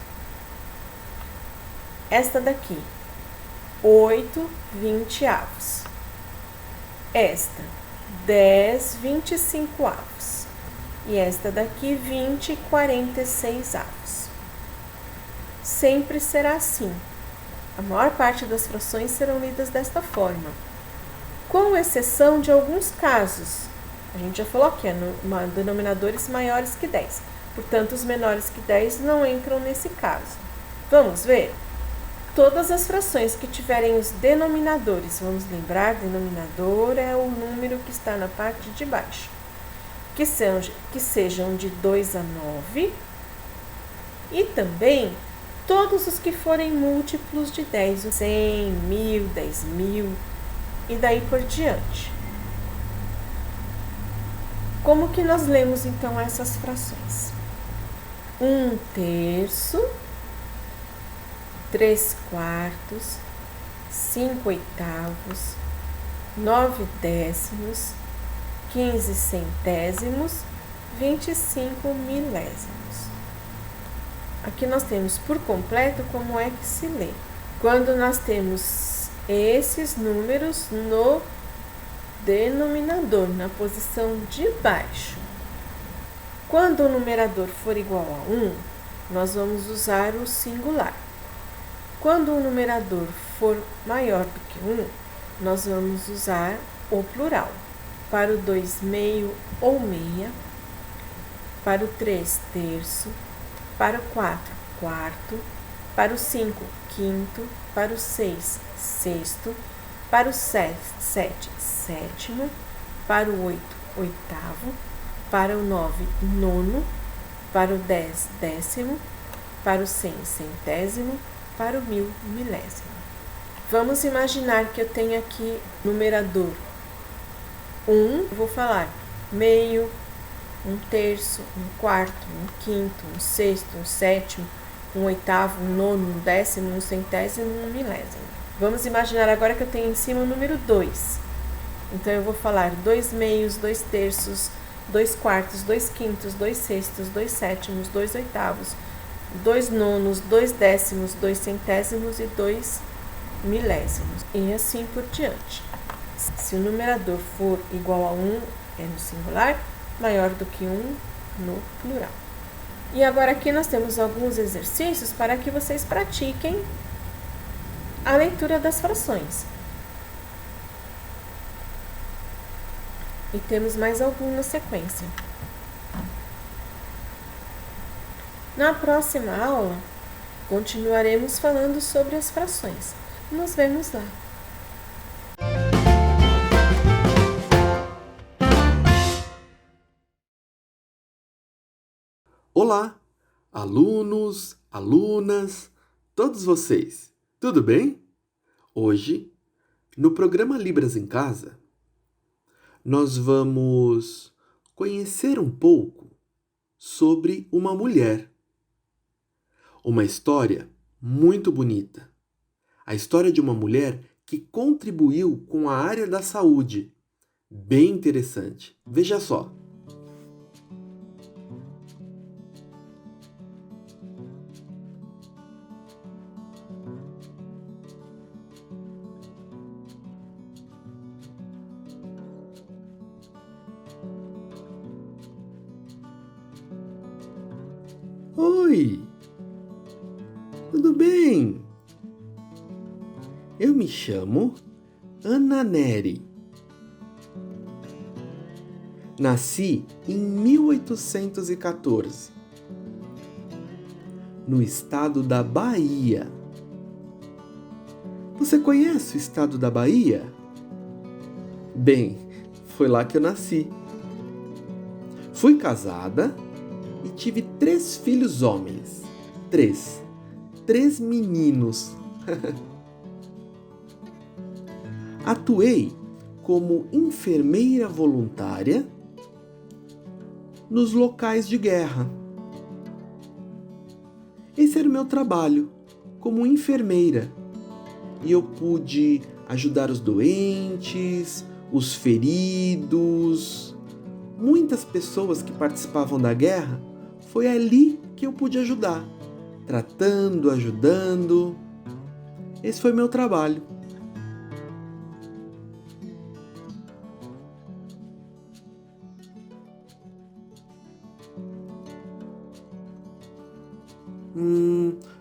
Esta daqui, 8/20. Esta, 10/25. E esta daqui, 20/46. Sempre será assim. A maior parte das frações serão lidas desta forma, com exceção de alguns casos. A gente já falou que denominadores maiores que 10. Portanto, os menores que 10 não entram nesse caso. Vamos ver? Todas as frações que tiverem os denominadores, vamos lembrar, denominador é o número que está na parte de baixo, que sejam de 2 a 9, e também todos os que forem múltiplos de 10, 100, 1000, 10.000 e daí por diante. Como que nós lemos então essas frações? 1/3, 3/4, 5/8, 9/10, 15 centésimos, 25 milésimos. Aqui nós temos por completo como é que se lê. Quando nós temos esses números no denominador, na posição de baixo. Quando o numerador for igual a 1, nós vamos usar o singular. Quando o numerador for maior do que 1, nós vamos usar o plural. Para o 2 meio ou meia, para o 3 terço, para o 4 quarto, para o 5 quinto, para o 6 sexto, para o 7 sétimo, para o 8 oitavo, para o 9 nono, para o 10 décimo, para o 100 centésimo, para o 1000 milésimo. Vamos imaginar que eu tenho aqui numerador 1, vou falar meio, 1/3, 1/4, 1/5, 1/6, 1/7, 1/8, 1/9, 1/10, 1/100, 1/milésimo. Vamos imaginar agora que eu tenho em cima o número 2. Então, eu vou falar 2 meios, 2 terços, 2 quartos, 2 quintos, 2 sextos, 2 sétimos, 2 oitavos, 2 nonos, 2 décimos, 2 centésimos e 2 milésimos. E assim por diante. Se o numerador for igual a 1, é no singular, maior do que 1 no plural. E agora aqui nós temos alguns exercícios para que vocês pratiquem a leitura das frações. E temos mais algum na sequência. Na próxima aula, continuaremos falando sobre as frações. Nos vemos lá. Olá, alunos, alunas, todos vocês, tudo bem? Hoje, no programa Libras em Casa, nós vamos conhecer um pouco sobre uma mulher. Uma história muito bonita. A história de uma mulher que contribuiu com a área da saúde. Bem interessante. Veja só. Oi, tudo bem? Eu me chamo Ana Nery. Nasci em 1814, no estado da Bahia. Você conhece o estado da Bahia? Bem, foi lá que eu nasci. Fui casada e tive 3 filhos homens. 3 meninos. Atuei como enfermeira voluntária nos locais de guerra. Esse era o meu trabalho como enfermeira. E eu pude ajudar os doentes, os feridos. Muitas pessoas que participavam da guerra, foi ali que eu pude ajudar. Tratando, ajudando. Esse foi meu trabalho.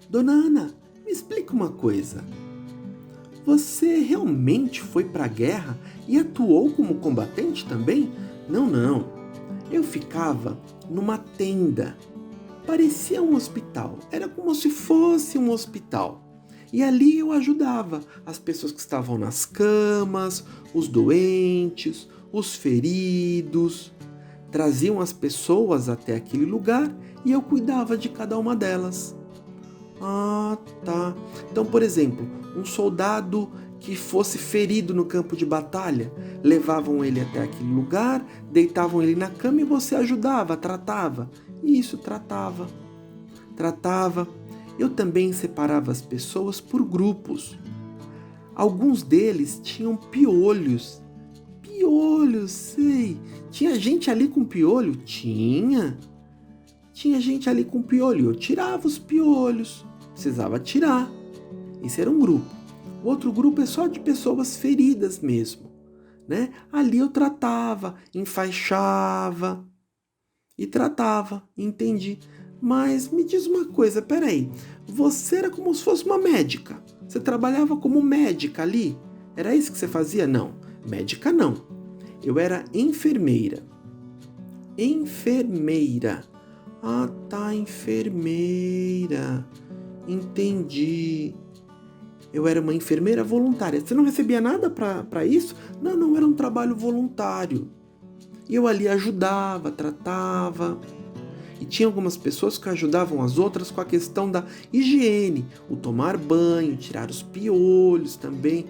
Dona Ana, me explica uma coisa. Você realmente foi para a guerra e atuou como combatente também? Não. Eu ficava numa tenda. Parecia um hospital. Era como se fosse um hospital. E ali eu ajudava as pessoas que estavam nas camas, os doentes, os feridos. Traziam as pessoas até aquele lugar e eu cuidava de cada uma delas. Ah, tá. Então, por exemplo, um soldado que fosse ferido no campo de batalha, levavam ele até aquele lugar, deitavam ele na cama e você ajudava, tratava. Isso, tratava. Eu também separava as pessoas por grupos. Alguns deles tinham piolhos. Piolhos, sei. Tinha gente ali com piolho? Tinha gente ali com piolho. Eu tirava os piolhos. Precisava tirar. Esse era um grupo. O outro grupo é só de pessoas feridas mesmo, né? Ali eu tratava, enfaixava e tratava, entendi. Mas me diz uma coisa, peraí, você era como se fosse uma médica. Você trabalhava como médica ali? Era isso que você fazia? Não, médica não. Eu era enfermeira. Enfermeira. Ah, tá, enfermeira. Entendi. Eu era uma enfermeira voluntária. Você não recebia nada para isso? Não, era um trabalho voluntário. E eu ali ajudava, tratava. E tinha algumas pessoas que ajudavam as outras com a questão da higiene. O tomar banho, tirar os piolhos também.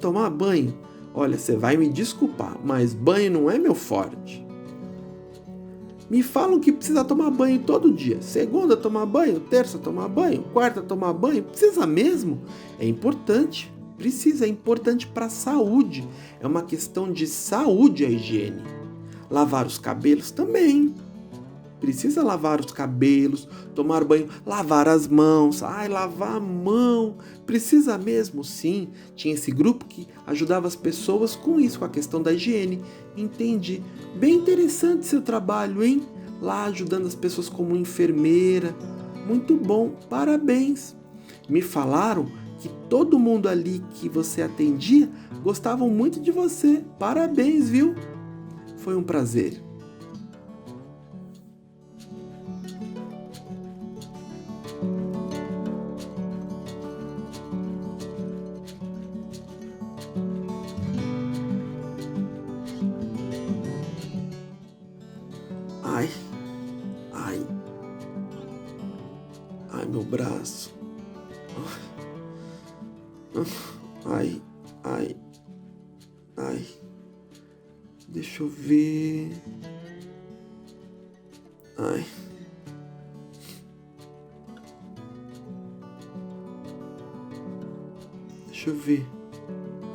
Tomar banho. Olha, você vai me desculpar, mas banho não é meu forte. Me falam que precisa tomar banho todo dia. Segunda tomar banho, terça tomar banho, quarta tomar banho. Precisa mesmo? É importante. Precisa, é importante para a saúde. É uma questão de saúde a higiene. Lavar os cabelos também. Precisa lavar os cabelos, tomar banho, lavar as mãos. Lavar a mão. Precisa mesmo, sim. Tinha esse grupo que ajudava as pessoas com isso, com a questão da higiene. Entendi. Bem interessante seu trabalho, hein? Lá ajudando as pessoas como enfermeira. Muito bom, parabéns. Me falaram que todo mundo ali que você atendia gostavam muito de você. Parabéns, viu? Foi um prazer. Ai, meu braço. Ai. Deixa eu ver. Ai. Deixa eu ver.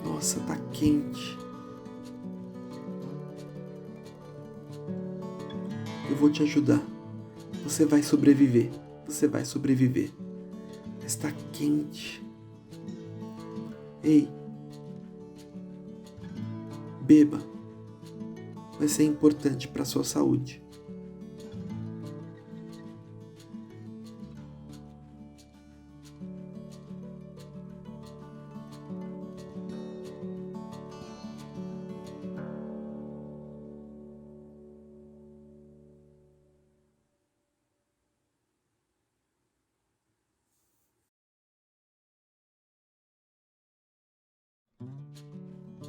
Nossa, tá quente. Eu vou te ajudar. Você vai sobreviver. Está quente. Ei. Beba. Vai ser importante para a sua saúde.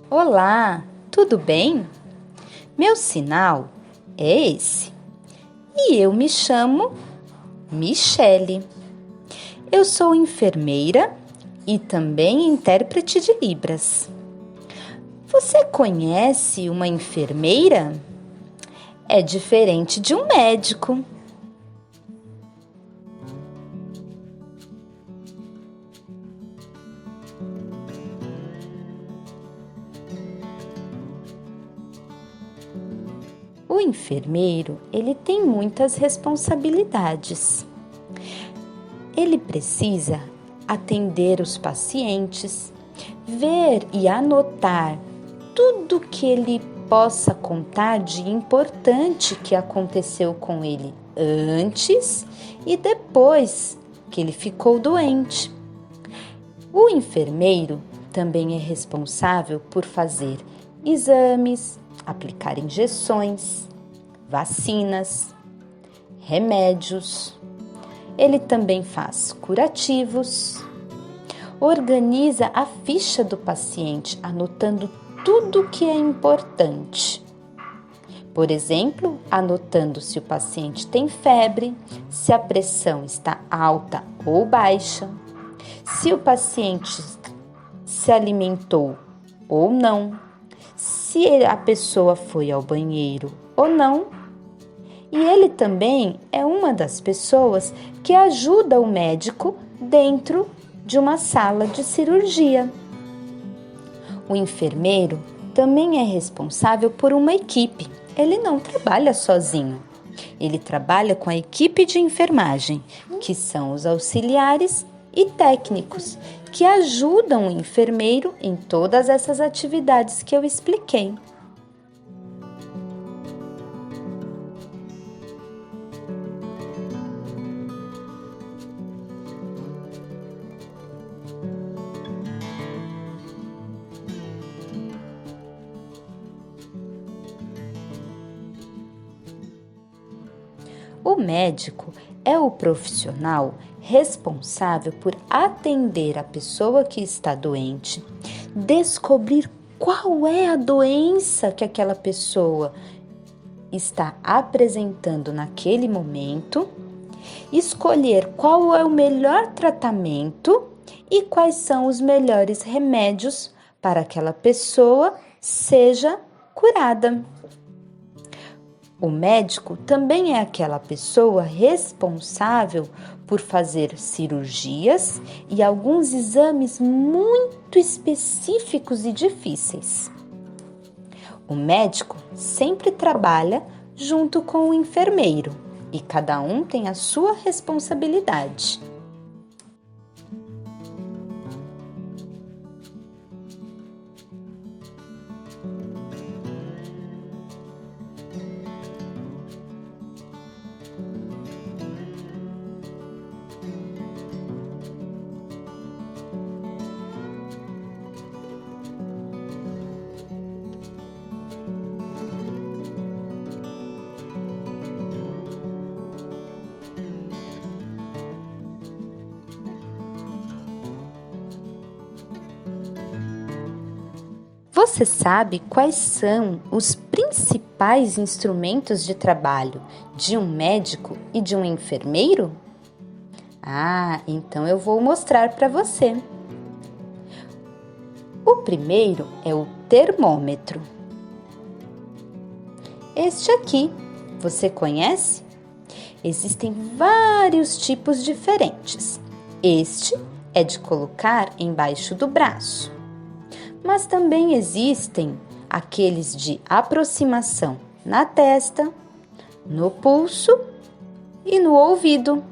Olá, tudo bem? Meu sinal é esse. E eu me chamo Michele. Eu sou enfermeira e também intérprete de Libras. Você conhece uma enfermeira? É diferente de um médico. enfermeiro, ele tem muitas responsabilidades. Ele precisa atender os pacientes, ver e anotar tudo que ele possa contar de importante que aconteceu com ele antes e depois que ele ficou doente. O enfermeiro também é responsável por fazer exames, aplicar injeções, vacinas, remédios. Ele também faz curativos, organiza a ficha do paciente, anotando tudo que é importante. Por exemplo, anotando se o paciente tem febre, se a pressão está alta ou baixa, se o paciente se alimentou ou não, se a pessoa foi ao banheiro ou não. E ele também é uma das pessoas que ajuda o médico dentro de uma sala de cirurgia. O enfermeiro também é responsável por uma equipe. Ele não trabalha sozinho. Ele trabalha com a equipe de enfermagem, que são os auxiliares e técnicos, que ajudam o enfermeiro em todas essas atividades que eu expliquei. O médico é o profissional responsável por atender a pessoa que está doente, descobrir qual é a doença que aquela pessoa está apresentando naquele momento, escolher qual é o melhor tratamento e quais são os melhores remédios para aquela pessoa seja curada. O médico também é aquela pessoa responsável por fazer cirurgias e alguns exames muito específicos e difíceis. O médico sempre trabalha junto com o enfermeiro e cada um tem a sua responsabilidade. Você sabe quais são os principais instrumentos de trabalho de um médico e de um enfermeiro? Então eu vou mostrar para você. O primeiro é o termômetro. Este aqui, você conhece? Existem vários tipos diferentes. Este é de colocar embaixo do braço. Mas também existem aqueles de aproximação na testa, no pulso e no ouvido.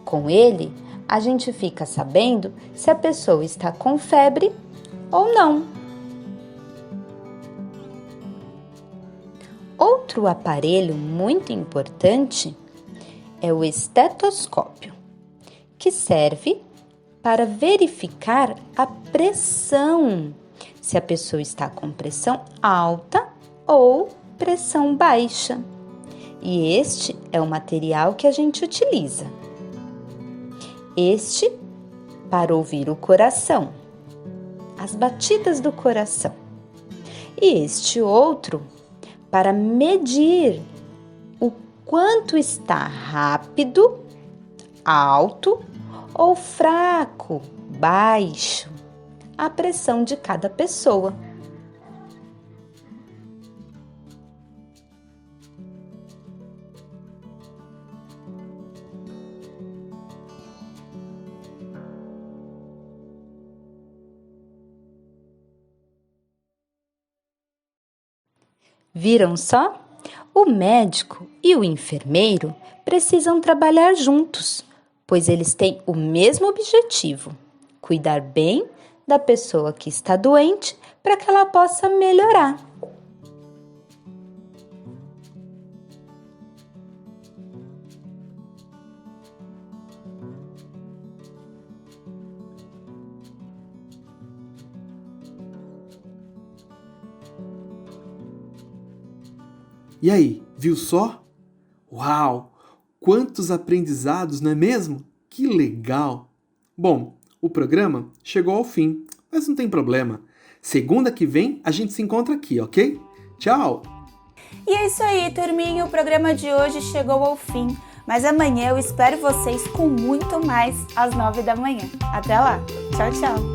Com ele, a gente fica sabendo se a pessoa está com febre ou não. Outro aparelho muito importante é o estetoscópio, que serve para verificar a pressão, se a pessoa está com pressão alta ou pressão baixa. E este é o material que a gente utiliza. Este para ouvir o coração, as batidas do coração. E este outro para medir o quanto está rápido, alto ou fraco, baixo, a pressão de cada pessoa. Viram só? O médico e o enfermeiro precisam trabalhar juntos, pois eles têm o mesmo objetivo: cuidar bem da pessoa que está doente para que ela possa melhorar. E aí, viu só? Uau! Quantos aprendizados, não é mesmo? Que legal! Bom, o programa chegou ao fim, mas não tem problema. Segunda que vem a gente se encontra aqui, ok? Tchau! E é isso aí, turminha, o programa de hoje chegou ao fim. Mas amanhã eu espero vocês com muito mais às 9 da manhã. Até lá! Tchau, tchau!